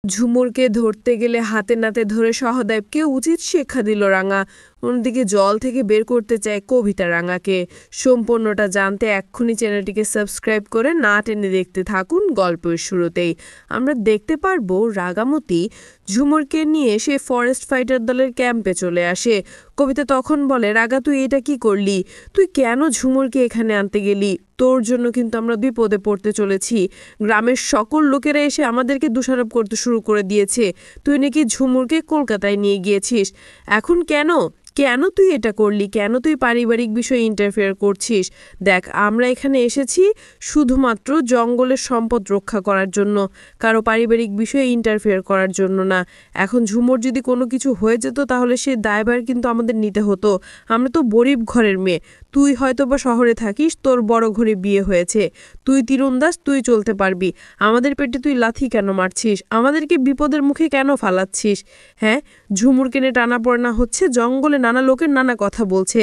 ঝুমুরকে ধরতে গেলে হাতে নাতে ধরে সহদেবকে উচিত শিক্ষা দিল রাঙা। অন্যদিকে জল থেকে বের করতে চায় কবিতা রাঙাকে। সম্পূর্ণটা জানতে এক্ষুনি চ্যানেলটিকে সাবস্ক্রাইব করে না টেনে দেখতে থাকুন। গল্পের শুরুতেই আমরা দেখতে পারবো রাগামতি ঝুমুরকে নিয়ে সে ফরেস্ট ফাইটার দলের ক্যাম্পে চলে আসে। কবিতা তখন বলে, রাগা তুই এটা কি করলি? তুই কেন ঝুমুরকে এখানে আনতে গেলি? তোর জন্য কিন্তু আমরা বিপদে পড়তে চলেছি। গ্রামের সকল লোকেরা এসে আমাদেরকে দোষারোপ করতে শুরু করে দিয়েছে। তুই নাকি ঝুমুরকে কলকাতায় নিয়ে গিয়েছিস। এখন কেন কেন তুই এটা করলি? কেন তুই পারিবারিক বিষয়ে ইন্টারফেয়ার করছিস? দেখ, আমরা এখানে এসেছি শুধুমাত্র জঙ্গলের সম্পদ রক্ষা করার জন্য, কারো পারিবারিক বিষয়ে ইন্টারফেয়ার করার জন্য না। এখন ঝুমুর যদি কোনো কিছু হয়ে যেত তাহলে সে দায়ভার কিন্তু আমাদের নিতে হতো। আমরা তো গরিব ঘরের মেয়ে। তুই হয়তো বা শহরে থাকিস, তোর বড় ঘরে বিয়ে হয়েছে, তুই তীরন্দাজ, তুই চলতে পারবি। আমাদের পেটে তুই লাথি কেন মারছিস? আমাদেরকে বিপদের মুখে কেন ফালাচ্ছিস? হ্যাঁ, ঝুমুর কেনে টানা পড়না হচ্ছে, জঙ্গলে নানা লোকের নানা কথা বলছে।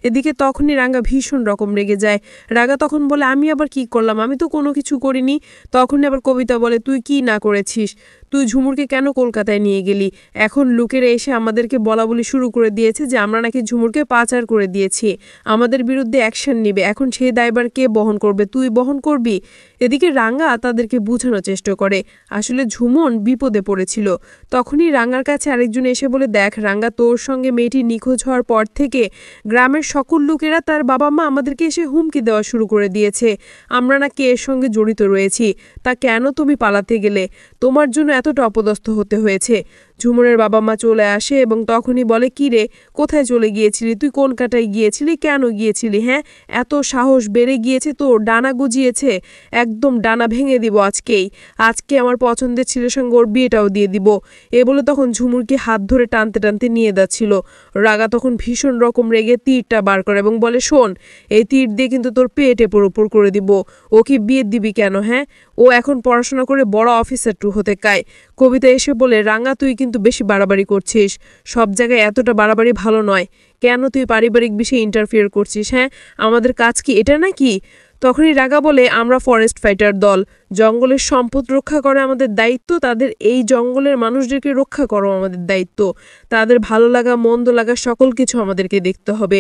এদিকে তখনই রাঙা ভীষণ রকম রেগে যায়। রাগা তখন বলে, আমি আবার কি করলাম? আমি তো কোনো কিছু করিনি। তখনই আবার কবিতা বলে, তুই কি না করেছিস? তুই ঝুমুরকে কেন কলকাতায় নিয়ে গেলি? এখন লোকেরা এসে আমাদেরকে বলা বলি শুরু করে দিয়েছে যে আমরা নাকি ঝুমুরকে পাচার করে দিয়েছি, আমাদের বিরুদ্ধে অ্যাকশন নিবে। এখন সেই দায়ভার কে বহন করবে? তুই বহন করবি? এদিকে রাঙা তাদেরকে বোঝানোর চেষ্টা করে আসলে ঝুমন বিপদে পড়েছিল। তখনই রাঙার কাছে আরেকজন এসে বলে, দেখ রাঙা, তোর সঙ্গে মেয়েটি নিখোঁজ হওয়ার পর থেকে গ্রামের সকল লোকেরা, তার বাবা মা আমাদেরকে এসে হুমকি দেওয়া শুরু করে দিয়েছে। আমরা নাকি এর সঙ্গে জড়িত রয়েছি। তা কেন তুমি পালাতে গেলে? তোমার জন্য এতটা অপদস্থ হতে হয়েছে। ঝুমুরের বাবা মা চলে আসে এবং তখনই বলে, কি রে, কোথায় চলে গিয়েছিলি? তুই কোন কাটায় গিয়েছিলি? কেন গিয়েছিলি? হ্যাঁ, এত সাহস বেড়ে গিয়েছে তোর, ডানা গজিয়েছে। একদম ডানা ভেঙে দিব আজকেই। আজকে আমার পছন্দের ছেলের সঙ্গে ওর বিয়েটাও দিয়ে দিব। এ বলে তখন ঝুমুরকে হাত ধরে টানতে টানতে নিয়ে যাচ্ছিল। রাগা তখন ভীষণ রকম রেগে তীরটা বার করে এবং বলে, শোন, এই তীর দিয়ে কিন্তু তোর পেটে পুরোপুর করে দিব। ও কি বিয়ে দিবি কেন? হ্যাঁ, ও এখন পড়াশোনা করে বড় অফিসার টু হতে চায়। কবিতা এসে বলে, রাঙা তুই কিন্তু বেশি বাড়াবাড়ি করছিস। সব জায়গায় এতটা বাড়াবাড়ি ভালো নয়। কেন তুই পারিবারিক বিষয়ে ইন্টারফিয়ার করছিস? হ্যাঁ, আমাদের কাজ কি এটা নাকি? তখনই রাগা বলে, আমরা ফরেস্ট ফাইটার দল, জঙ্গলের সম্পদ রক্ষা করা আমাদের দায়িত্ব। তাদের এই জঙ্গলের মানুষদেরকে রক্ষা করো আমাদের দায়িত্ব। তাদের ভালো লাগা মন্দ লাগা সকল কিছু আমাদেরকে দেখতে হবে।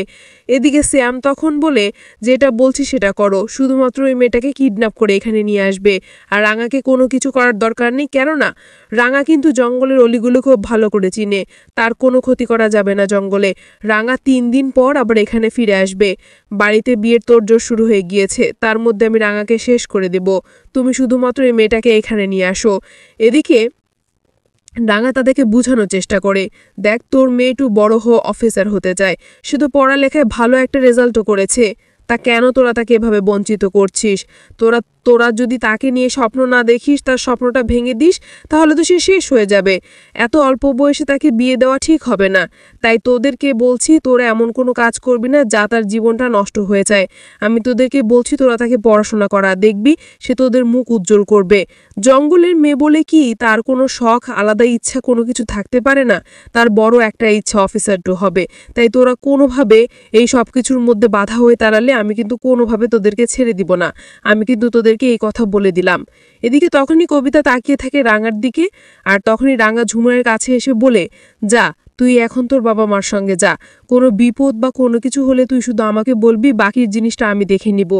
এদিকে শ্যাম তখন বলে, যেটা বলছি সেটা করো, শুধুমাত্র ওই মেয়েটাকে কিডন্যাপ করে এখানে নিয়ে আসবে। আর রাঙাকে কোনো কিছু করার দরকার নেই, কেননা রাঙা কিন্তু জঙ্গলের অলিগুলো খুব ভালো করে চিনে। তার কোনো ক্ষতি করা যাবে না জঙ্গলে। রাঙা 3 দিন পর আবার এখানে ফিরে আসবে। বাড়িতে বিয়ের তোড়জোড় শুরু হয়ে গিয়েছে, তার মধ্যে আমি রাঙাকে শেষ করে দেব। তুমি শুধুমাত্র এই মেয়েটাকে এখানে নিয়ে আসো। এদিকে রাঙা তাদেরকে বোঝানোর চেষ্টা করে, দেখ, তোর মেয়েটু বড় অফিসার হতে চায়, সে তো পড়ালেখায় ভালো একটা রেজাল্টও করেছে। তা কেন তোরা তাকে এভাবে বঞ্চিত করছিস? তোরা তোরা যদি তাকে নিয়ে স্বপ্ন না দেখিস, তার স্বপ্নটা ভেঙে দিস, তাহলে তো সে শেষ হয়ে যাবে। এত অল্প বয়সে তাকে বিয়ে দেওয়া ঠিক হবে না। তাই তোদেরকে বলছি, তোরা এমন কোনো কাজ করবি না যা তার জীবনটা নষ্ট হয়ে যায়। আমি তোদেরকে বলছি, তোরা তাকে পড়াশোনা করা, দেখবি সে তোদের মুখ উজ্জ্বল করবে। জঙ্গলের মেয়ে বলে কি তার কোনো শখ, আলাদা ইচ্ছা কোনো কিছু থাকতে পারে না? তার বড় একটা ইচ্ছা অফিসার টু হবে। তাই তোরা কোনোভাবে এই সব কিছুর মধ্যে বাধা হয়ে দাঁড়ালে আমি কিন্তু কোনোভাবে তোদেরকে ছেড়ে দিব না। আমি কিন্তু তোদেরকে এই কথা বলে দিলাম। এদিকে তখনই কবিতা তাকিয়ে থাকে রাঙার দিকে, আর তখনই রাঙা ঝুমুরের কাছে এসে বলে, যা, তুই এখন তোর বাবা মার সঙ্গে যা। কোনো বিপদ বা কোনো কিছু হলে তুই শুধু আমাকে বলবি, বাকির জিনিসটা আমি দেখে নিব।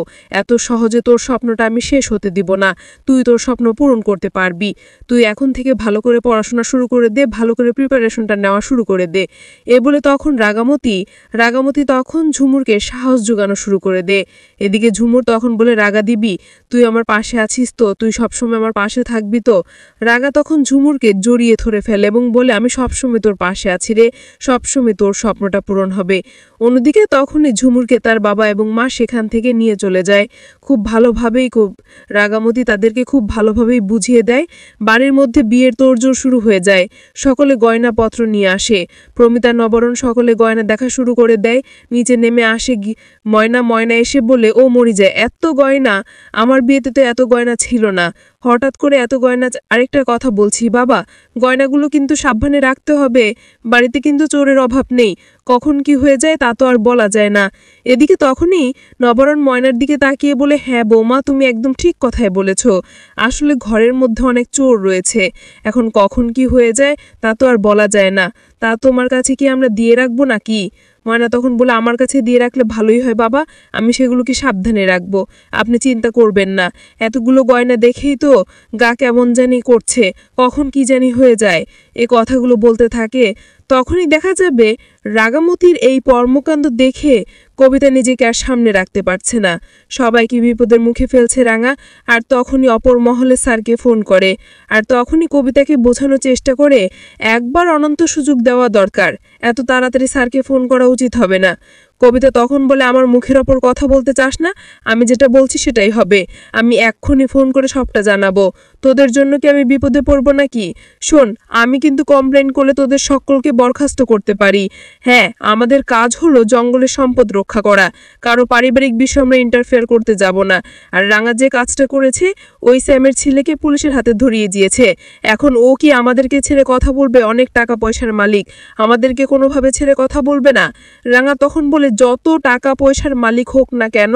এত সহজে তোর স্বপ্নটা আমি শেষ হতে দিব না। তুই তোর স্বপ্ন পূরণ করতে পারবি। তুই এখন থেকে ভালো করে পড়াশোনা শুরু করে দে, ভালো করে প্রিপারেশনটা নেওয়া শুরু করে দে। এ বলে তখন রাগামতি তখন ঝুমুরকে সাহস জোগানো শুরু করে দে। এদিকে ঝুমুর তখন বলে, রাগা দিবি, তুই আমার পাশে আছিস তো? তুই সবসময় আমার পাশে থাকবি তো? রাগা তখন ঝুমুরকে জড়িয়ে ধরে ফেলে এবং বলে, আমি সবসময় তোর পাশে আছি রে, সবসময় তোর স্বপ্নটা পূরণ হবে। অন্যদিকে তখনই ঝুমুরকে তার বাবা এবং মা সেখান থেকে নিয়ে চলে যায়। খুব ভালোভাবেই রাগামতি তাদেরকে খুব ভালোভাবেই বুঝিয়ে দেয়। বাড়ির মধ্যে বিয়ের তোড়জোড় শুরু হয়ে যায়। সকলে গয়নাপত্র নিয়ে আসে। প্রমিতা নবরণ সকলে গয়না দেখা শুরু করে দেয়। নিচে নেমে আসে ময়না এসে বলে, ও মরি যায়, এত গয়না! আমার বিয়েতে তো এত গয়না ছিল না, হঠাৎ করে এত গয়না। আরেকটা কথা বলছি বাবা, গয়নাগুলো কিন্তু সাবধানে রাখতে হবে, বাড়িতে কিন্তু চোরের অভাব নেই, কখন কি হয়ে যায় তা তো আর বলা যায় না। এদিকে তখনই নবরণ ময়নার দিকে তাকিয়ে বলে, হ্যাঁ বৌমা, তুমি একদম ঠিক কথাই বলেছ, আসলে ঘরের মধ্যে অনেক চোর রয়েছে, এখন কখন কি হয়ে যায় তা তো আর বলা যায় না। তা তোমার কাছে কি আমরা দিয়ে রাখবো নাকি? ময়না তখন বলে, আমার কাছে দিয়ে রাখলে ভালোই হয় বাবা, আমি সেগুলোকে সাবধানে রাখবো, আপনি চিন্তা করবেন না। এতগুলো গয়না দেখেই তো গা কেমন জানি করছে, কখন কি জানি হয়ে যায়। এ কথাগুলো বলতে থাকে। তখনই দেখা যাবে রাগামতির এই কর্মকাণ্ড দেখে কবিতা নিজেকে আর সামনে রাখতে পারছে না, সবাইকে বিপদের মুখে ফেলছে রাঙা। আর তখনই অপর মহলে স্যারকে ফোন করে, আর তখনই কবিতাকে বোঝানোর চেষ্টা করে একবার অনন্ত সুযোগ দেওয়া দরকার, এত তাড়াতাড়ি স্যারকে ফোন করা উচিত হবে না। কবিতা তখন বলে, আমার মুখের ওপর কথা বলতে চাস না, আমি যেটা বলছি সেটাই হবে, আমি এক্ষুনি ফোন করে সবটা জানাবো, তোদের জন্য কি আমি বিপদে পড়বো নাকি? শোন, আমি কিন্তু কমপ্লেন করলে তোদের সকলকে বরখাস্ত করতে পারি। হ্যাঁ, আমাদের কাজ হলো জঙ্গলের সম্পদ রক্ষা করা, কারো পারিবারিক বিষয় আমরা ইন্টারফেয়ার করতে যাব না। আর রাঙা যে কাজটা করেছে, ওই স্যামের ছেলেকে পুলিশের হাতে ধরিয়ে দিয়েছে, এখন ও কি আমাদেরকে ছেড়ে কথা বলবে? অনেক টাকা পয়সার মালিক, আমাদেরকে কোনোভাবে ছেড়ে কথা বলবে না। রাঙা তখন বলে, যত টাকা পয়সার মালিক হোক না কেন,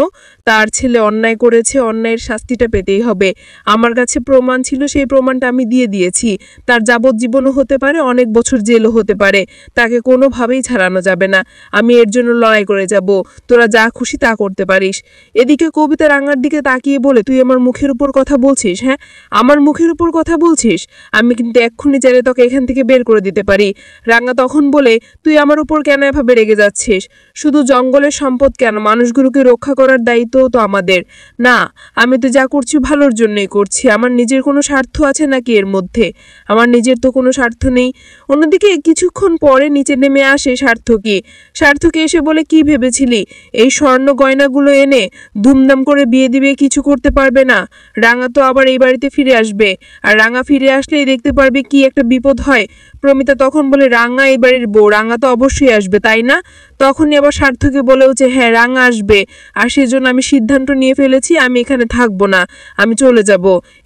তার ছেলে অন্যায় করেছে, অন্যায়ের শাস্তিটা পেতেই হবে। আমার কাছে প্রমাণ ছিল, সেই প্রমাণটা আমি দিয়ে দিয়েছি, তার যাবজ্জীবনও হতে পারে, অনেক বছর জেলও হতে পারে, তাকে কোনোভাবেই ছাড়ানো যাবে না, আমি এর জন্য লড়াই করে যাব, তোরা যা খুশি তা করতে পারিস। এদিকে কবিতা রাঙার দিকে তাকিয়ে বলে, তুই আমার মুখের উপর কথা বলছিস? হ্যাঁ, আমার মুখের উপর কথা বলছিস? আমি কিন্তু এক্ষুনি চাইলে তোকে এখান থেকে বের করে দিতে পারি। রাঙা তখন বলে, তুই আমার উপর কেন এভাবে রেগে যাচ্ছিস? শুধু জঙ্গলের সম্পদ কেন, মানুষগুলোকে রক্ষা করার দায়িত্বও তো আমাদের। না, আমি তো যা করছি ভালোর জন্যই করছি, আমার নিজের কোনো স্বার্থ আছে নাকি এর মধ্যে? আমার নিজের তো কোনো স্বার্থ নেই। অন্যদিকে কিছুক্ষণ পরে নিচে নেমে আসে সার্থকী। সার্থকী এসে বলে, কি ভেবেছিলি এই স্বর্ণ গয়নাগুলো এনে ধুমধাম করে বিয়ে দিবে, কিছু করতে পারবে না? রাঙা তো আবার এই বাড়িতে ফিরে আসবে, আর রাঙা ফিরে আসলেই দেখতে পারবে কি একটা বিপদ হয়। প্রমিতা তখন বলে, রাঙা এই বাড়ির বউ, রাঙা তো অবশ্যই আসবে, তাই না? তখনই আবার সার্থকী বলেও যে, হ্যাঁ রাঙা আসবে, আর সেজন্য আমি সিদ্ধান্ত নিয়ে ফেলেছি, আমি এখানে থাকবো না, আমি চলে যাব,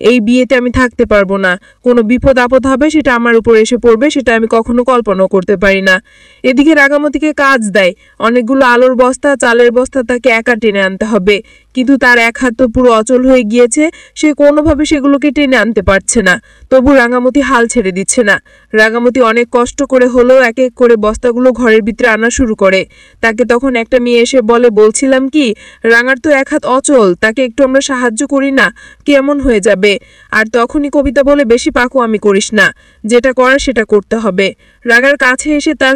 এই বিয়েতে আমি থাকতে পারবো না, কোনো বিপদ আপদ হবে সেটা আমার উপর এসে পড়বে, সেটা আমি কখনো কল্পনাও করতে পারি না। এদিকে রাগামতিকে কাজ দেয়, অনেকগুলো আলোর বস্তা, চালের বস্তা তাকে একা টেনে আনতে হবে, কিন্তু তার এক হাত তো পুরো অচল হয়ে গিয়েছে, সে কোনোভাবে সেগুলোকে টেনে আনতে পারছে না। তবু রাঙামতি হাল ছেড়ে দিচ্ছে না। রাঙামতি অনেক কষ্ট করে হলেও এক এক করে বস্তাগুলো ঘরের ভিতরে আনা শুরু করে। তাকে তখন একটা মেয়ে এসে বলে, বলছিলাম কি, রাঙার তো এক হাত অচল, তাকে একটু আমরা সাহায্য করি না, কেমন হয়ে যাবে? আর তখনই কবিতা বলে, বেশি পাকুয়ামি করিস না, যেটা করার সেটা করতে হবে। রাঙার কাছে এসে তার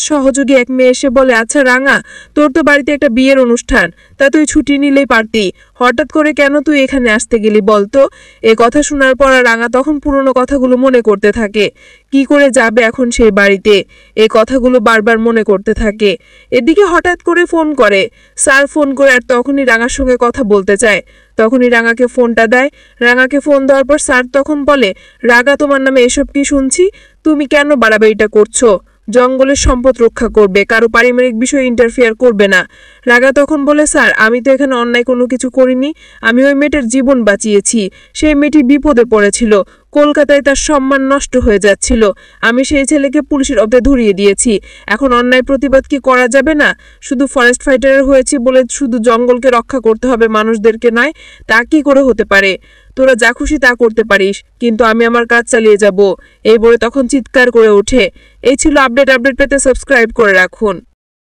সহযোগী এক মেয়ে এসে বলে, আচ্ছা রাঙা, তোর তো বাড়িতে একটা বিয়ের অনুষ্ঠান, তা তুই ছুটি নিলেই পারতি, হঠাৎ করে কেন তুই এখানে আসতে গেলি বলতো? এ কথা শোনার পর রাঙা তখন পুরনো কথাগুলো মনে করতে থাকে, কি করে যাবে এখন সেই বাড়িতে, এই কথাগুলো বারবার মনে করতে থাকে। এদিকে হঠাৎ করে ফোন করে স্যার, ফোন করে আর তখনই রাঙার সঙ্গে কথা বলতে চায়। তখনই রাঙাকে ফোনটা দেয়। রাঙাকে ফোন দেওয়ার পর স্যার তখন বলে, রাগা, তোমার নামে এসব কি শুনছি, তুমি কেন বাড়াবাড়িটা করছো? জঙ্গলের সম্পদ রক্ষা করবে, কারো পারিবারিক বিষয়ে ইন্টারফেয়ার করবে না। রাগা তখন বলে, স্যার আমি তো এখানে অন্যায় কোনো কিছু করিনি, আমি ওই মেয়েটার জীবন বাঁচিয়েছি, সেই মেয়েটি বিপদে পড়েছিল, কলকাতায় তার সম্মান নষ্ট হয়ে যাচ্ছিল, আমি সেই ছেলেকে পুলিশের হাতে ধরিয়ে দিয়েছি, এখন অন্যায় প্রতিবাদ কি করা যাবে না? শুধু ফরেস্ট ফাইটারের হয়েছে বলে শুধু জঙ্গলকে রক্ষা করতে হবে, মানুষদেরকে নয়, তা কি করে হতে পারে? তোরা যা খুশি তা করতে পারিস, কিন্তু আমি আমার কাজ চালিয়ে যাব। এই বলে তখন চিৎকার করে ওঠে। এই ছিল আপডেট পেতে সাবস্ক্রাইব করে রাখুন।